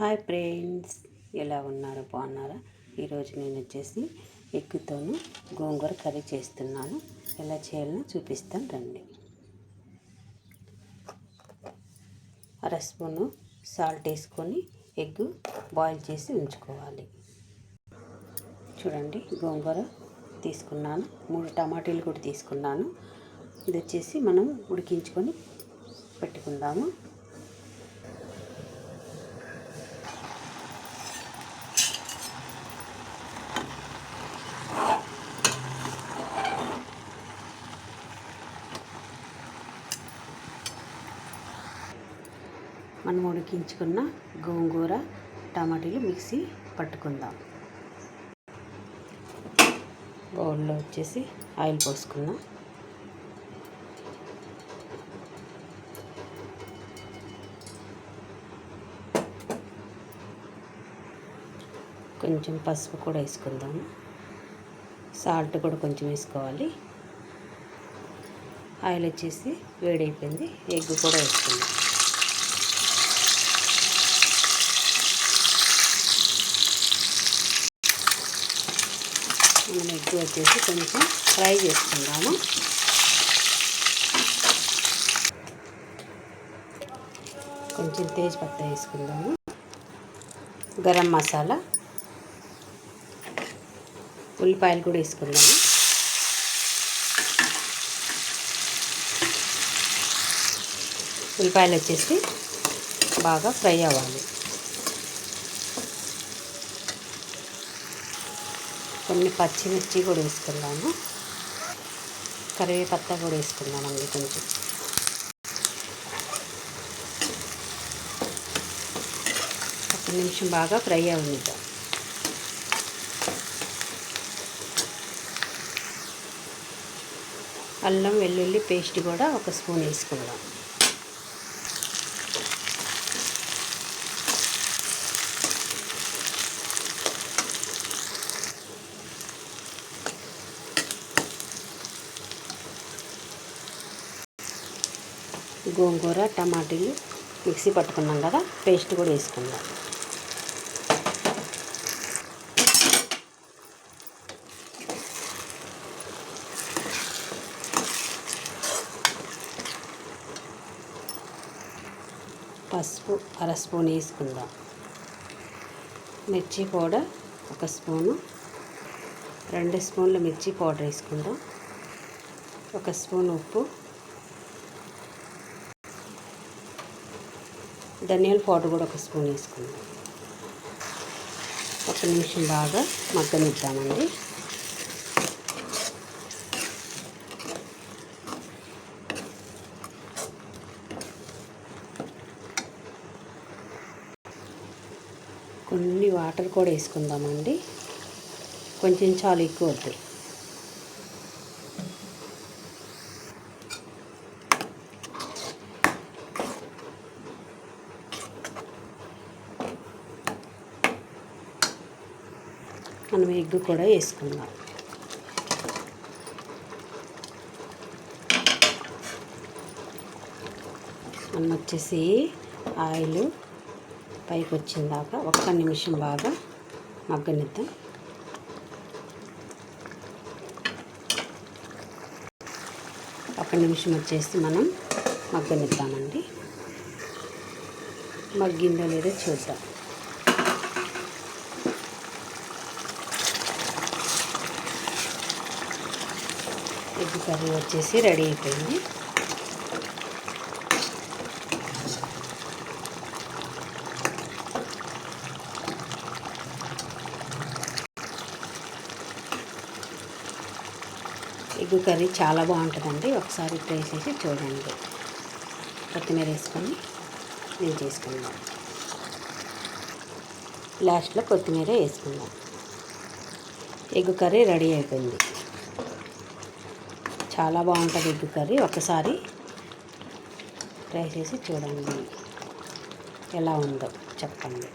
Hi friends, ఎలా ఉన్నారు? బాగున్నారా? ఈరోజు నేను వచ్చేసి ఎగ్గుతోను గోంగూర కర్రీ చేస్తున్నాను. ఎలా చేయాలో చూపిస్తాను రండి. అర స్పూను సాల్ట్ వేసుకొని ఎగ్ బాయిల్ చేసి ఉంచుకోవాలి. చూడండి, గోంగూర తీసుకున్నాను, 3 టమాటీలు కూడా తీసుకున్నాను. ఇది వచ్చేసి మనం ఉడికించుకొని పెట్టుకుందాము. మనం ఉడికించుకున్న గోంగూర టమాటీలు మిక్సీ పట్టుకుందాం. బౌల్లో వచ్చేసి ఆయిల్ పోసుకుందాం. కొంచెం పసుపు కూడా వేసుకుందాము. సాల్ట్ కూడా కొంచెం వేసుకోవాలి. ఆయిల్ వచ్చేసి వేడైపోయింది. ఎగ్ కూడా వేసుకుందాం. మనం ఎగ్ వచ్చేసి కొంచెం ఫ్రై చేసుకుందాము. కొంచెం తేజ్పత్తా వేసుకుందాము. గరం మసాలా, ఉల్లిపాయలు కూడా వేసుకుందాము. ఉల్లిపాయలు వచ్చేసి బాగా ఫ్రై అవ్వాలి. కొన్ని పచ్చిమిర్చి కూడా వేసుకుందాము. కరివేపత్తా కూడా వేసుకుందామండి. కొంచెం ఒక నిమిషం బాగా ఫ్రై అవ్వనిద్దాం. అల్లం వెల్లుల్లి పేస్ట్ కూడా 1 స్పూన్ వేసుకుందాం. గోంగూర టమాటీలు మిక్సీ పట్టుకున్నాం కదా, పేస్ట్ కూడా వేసుకుందాం. పసుపు 1/2 స్పూన్ వేసుకుందాం. మిర్చి పౌడర్ 1 స్పూను, 2 స్పూన్ల మిర్చి పౌడర్ వేసుకుందాం. 1 స్పూన్ ఉప్పు, ధనియాల పౌడర్ కూడా 1 స్పూన్ వేసుకుందాం. 1 నిమిషం బాగా మగ్గనిద్దామండి. కొన్ని వాటర్ కూడా వేసుకుందామండి. కొంచెం చాలు, ఎక్కువ వద్దు. మనం ఎగ్ కూడా వేసుకుందాం. మనం వచ్చేసి ఆయిల్ పైకి వచ్చిందాక 1 నిమిషం బాగా మగ్గనిద్దాం. ఒక నిమిషం వచ్చేసి మనం మగ్గనిద్దామండి. మగ్గిందో లేదో చూద్దాం. ఎగ్ కర్రీ వచ్చేసి రెడీ అయిపోయింది. ఎగ్ కర్రీ చాలా బాగుంటుందండి. ఒకసారి ట్రై చేసి చూడండి. కొత్తిమీర వేసుకొని నేను చేసుకుందాం. లాస్ట్లో కొత్తిమీర వేసుకుందాం. ఎగ్ కర్రీ రెడీ అయిపోయింది. చాలా బాగుంటుంది ఎగ్ కర్రీ. ఒకసారి ట్రై చేసి చూడండి, ఎలా ఉందో చెప్పండి.